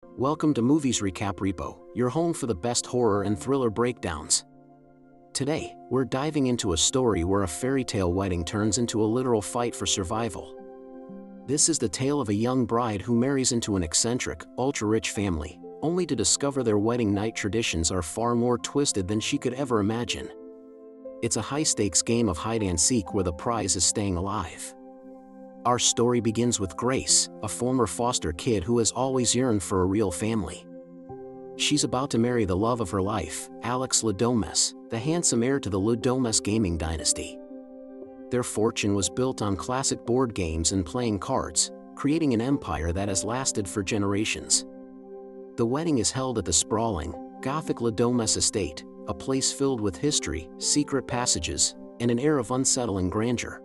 Welcome to Movies Recap Repo, your home for the best horror and thriller breakdowns. Today, we're diving into a story where a fairy tale wedding turns into a literal fight for survival. This is the tale of a young bride who marries into an eccentric, ultra-rich family, only to discover their wedding night traditions are far more twisted than she could ever imagine. It's a high-stakes game of hide-and-seek where the prize is staying alive. Our story begins with Grace, a former foster kid who has always yearned for a real family. She's about to marry the love of her life, Alex Ladomes, the handsome heir to the Ladomes gaming dynasty. Their fortune was built on classic board games and playing cards, creating an empire that has lasted for generations. The wedding is held at the sprawling, Gothic Ladomes estate, a place filled with history, secret passages, and an air of unsettling grandeur.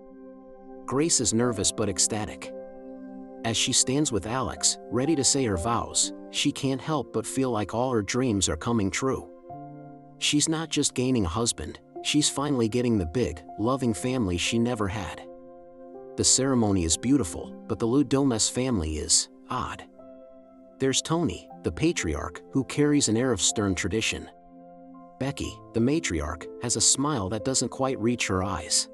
Grace is nervous but ecstatic. As she stands with Alex, ready to say her vows, she can't help but feel like all her dreams are coming true. She's not just gaining a husband, she's finally getting the big, loving family she never had. The ceremony is beautiful, but the Ladomes family is odd. There's Tony, the patriarch, who carries an air of stern tradition. Becky, the matriarch, has a smile that doesn't quite reach her eyes.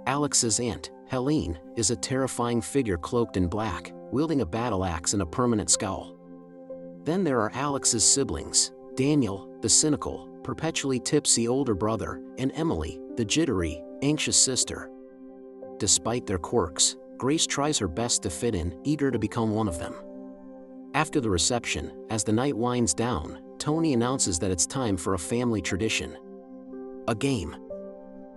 Alex's aunt, Helene, is a terrifying figure cloaked in black, wielding a battle axe and a permanent scowl. Then there are Alex's siblings, Daniel, the cynical, perpetually tipsy older brother, and Emily, the jittery, anxious sister. Despite their quirks, Grace tries her best to fit in, eager to become one of them. After the reception, as the night winds down, Tony announces that it's time for a family tradition. A game.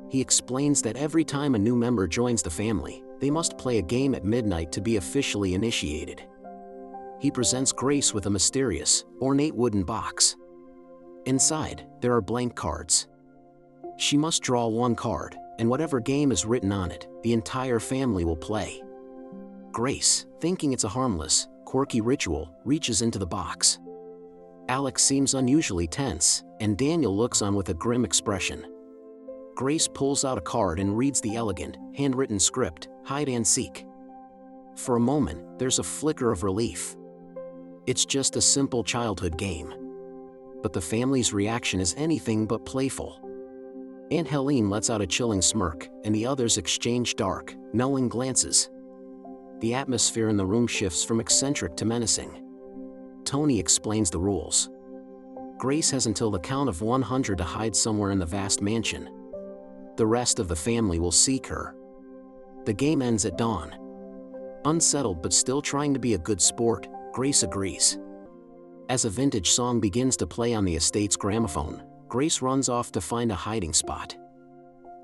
He explains that every time a new member joins the family, they must play a game at midnight to be officially initiated. He presents Grace with a mysterious, ornate wooden box. Inside, there are blank cards. She must draw one card, and whatever game is written on it, the entire family will play. Grace, thinking it's a harmless, quirky ritual, reaches into the box. Alex seems unusually tense, and Daniel looks on with a grim expression. Grace pulls out a card and reads the elegant, handwritten script, hide and seek. For a moment, there's a flicker of relief. It's just a simple childhood game. But the family's reaction is anything but playful. Aunt Helene lets out a chilling smirk, and the others exchange dark, knowing glances. The atmosphere in the room shifts from eccentric to menacing. Tony explains the rules. Grace has until the count of 100 to hide somewhere in the vast mansion. The rest of the family will seek her. The game ends at dawn. Unsettled but still trying to be a good sport, Grace agrees. As a vintage song begins to play on the estate's gramophone, Grace runs off to find a hiding spot.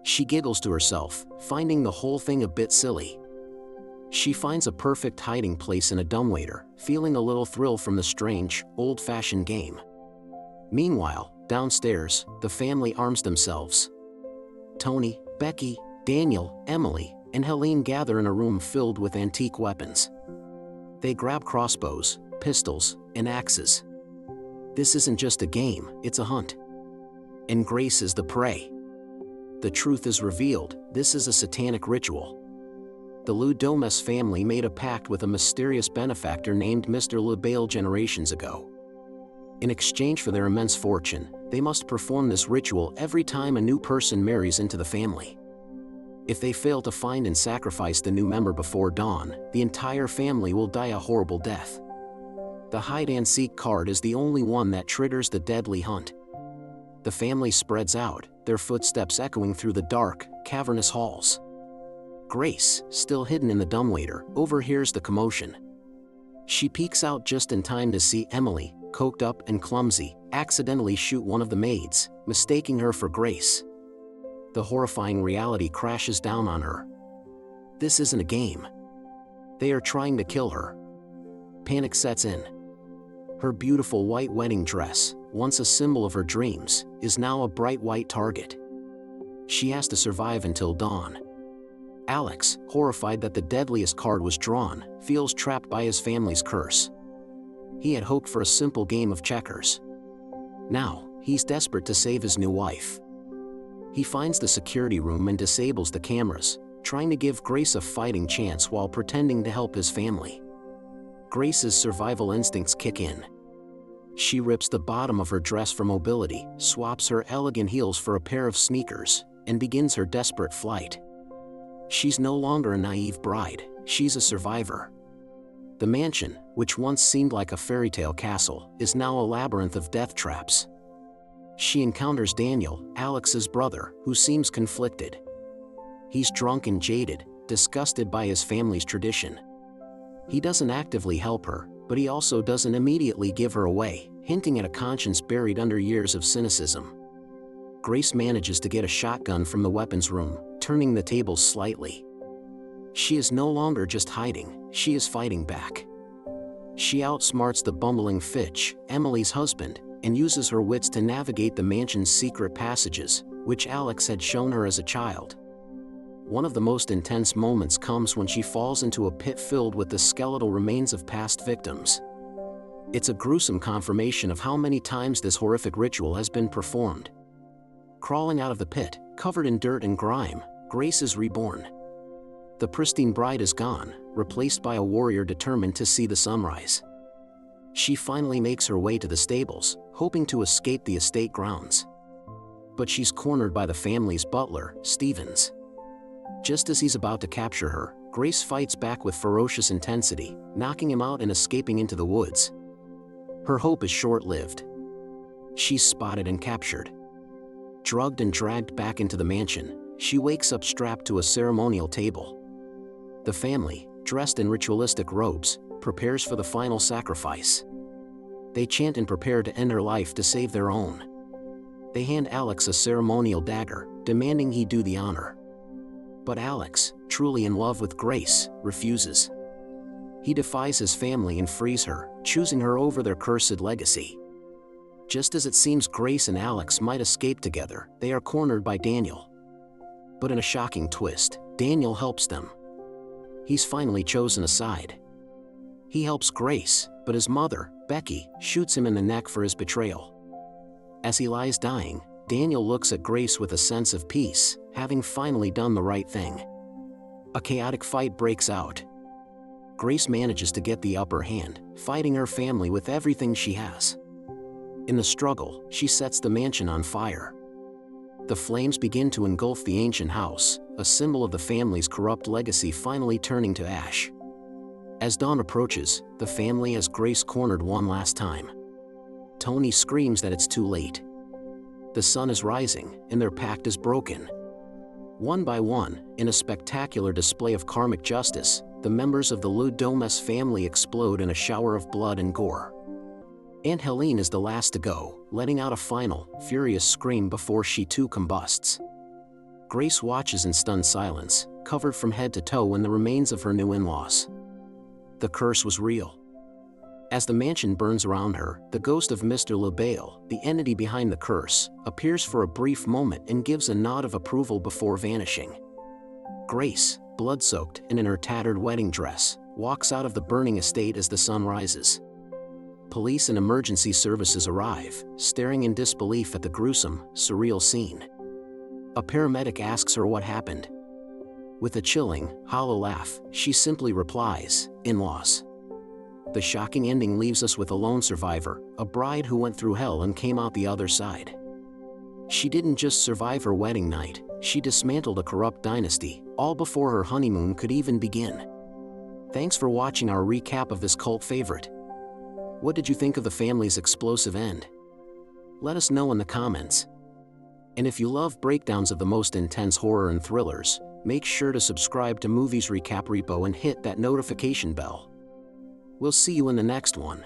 She giggles to herself, finding the whole thing a bit silly. She finds a perfect hiding place in a dumbwaiter, feeling a little thrill from the strange, old-fashioned game. Meanwhile, downstairs, the family arms themselves. Tony, Becky, Daniel, Emily, and Helene gather in a room filled with antique weapons. They grab crossbows, pistols, and axes. This isn't just a game, it's a hunt. And Grace is the prey. The truth is revealed, this is a satanic ritual. The Ladomes family made a pact with a mysterious benefactor named Mr. LaBelle generations ago. In exchange for their immense fortune, they must perform this ritual every time a new person marries into the family. If they fail to find and sacrifice the new member before dawn, the entire family will die a horrible death. The hide-and-seek card is the only one that triggers the deadly hunt. The family spreads out, their footsteps echoing through the dark, cavernous halls. Grace, still hidden in the dumbwaiter, overhears the commotion. She peeks out just in time to see Emily, coked up and clumsy, accidentally shoot one of the maids, mistaking her for Grace. The horrifying reality crashes down on her. This isn't a game. They are trying to kill her. Panic sets in. Her beautiful white wedding dress, once a symbol of her dreams, is now a bright white target. She has to survive until dawn. Alex, horrified that the deadliest card was drawn, feels trapped by his family's curse. He had hoped for a simple game of checkers. Now, he's desperate to save his new wife. He finds the security room and disables the cameras, trying to give Grace a fighting chance while pretending to help his family. Grace's survival instincts kick in. She rips the bottom of her dress for mobility, swaps her elegant heels for a pair of sneakers, and begins her desperate flight. She's no longer a naive bride, she's a survivor. The mansion, which once seemed like a fairy tale castle, is now a labyrinth of death traps. She encounters Daniel, Alex's brother, who seems conflicted. He's drunk and jaded, disgusted by his family's tradition. He doesn't actively help her, but he also doesn't immediately give her away, hinting at a conscience buried under years of cynicism. Grace manages to get a shotgun from the weapons room, turning the tables slightly. She is no longer just hiding, she is fighting back. She outsmarts the bumbling Fitch, Emily's husband, and uses her wits to navigate the mansion's secret passages, which Alex had shown her as a child. One of the most intense moments comes when she falls into a pit filled with the skeletal remains of past victims. It's a gruesome confirmation of how many times this horrific ritual has been performed. Crawling out of the pit, covered in dirt and grime, Grace is reborn. The pristine bride is gone, replaced by a warrior determined to see the sunrise. She finally makes her way to the stables, hoping to escape the estate grounds. But she's cornered by the family's butler, Stevens. Just as he's about to capture her, Grace fights back with ferocious intensity, knocking him out and escaping into the woods. Her hope is short-lived. She's spotted and captured. Drugged and dragged back into the mansion, she wakes up strapped to a ceremonial table. The family, dressed in ritualistic robes, prepares for the final sacrifice. They chant and prepare to end her life to save their own. They hand Alex a ceremonial dagger, demanding he do the honor. But Alex, truly in love with Grace, refuses. He defies his family and frees her, choosing her over their cursed legacy. Just as it seems Grace and Alex might escape together, they are cornered by Daniel. But in a shocking twist, Daniel helps them. He's finally chosen a side. He helps Grace, but his mother, Becky, shoots him in the neck for his betrayal. As he lies dying, Daniel looks at Grace with a sense of peace, having finally done the right thing. A chaotic fight breaks out. Grace manages to get the upper hand, fighting her family with everything she has. In the struggle, she sets the mansion on fire. The flames begin to engulf the ancient house, a symbol of the family's corrupt legacy finally turning to ash. As dawn approaches, the family has Grace cornered one last time. Tony screams that it's too late. The sun is rising, and their pact is broken. One by one, in a spectacular display of karmic justice, the members of the Le Domes family explode in a shower of blood and gore. Aunt Helene is the last to go, letting out a final, furious scream before she too combusts. Grace watches in stunned silence, covered from head to toe in the remains of her new in-laws. The curse was real. As the mansion burns around her, the ghost of Mr. LaBelle, the entity behind the curse, appears for a brief moment and gives a nod of approval before vanishing. Grace, blood-soaked and in her tattered wedding dress, walks out of the burning estate as the sun rises. Police and emergency services arrive, staring in disbelief at the gruesome, surreal scene. A paramedic asks her what happened. With a chilling, hollow laugh, she simply replies, "In-laws." The shocking ending leaves us with a lone survivor, a bride who went through hell and came out the other side. She didn't just survive her wedding night, she dismantled a corrupt dynasty, all before her honeymoon could even begin. Thanks for watching our recap of this cult favorite. What did you think of the family's explosive end? Let us know in the comments. And if you love breakdowns of the most intense horror and thrillers, make sure to subscribe to Movies Recap Repo and hit that notification bell. We'll see you in the next one.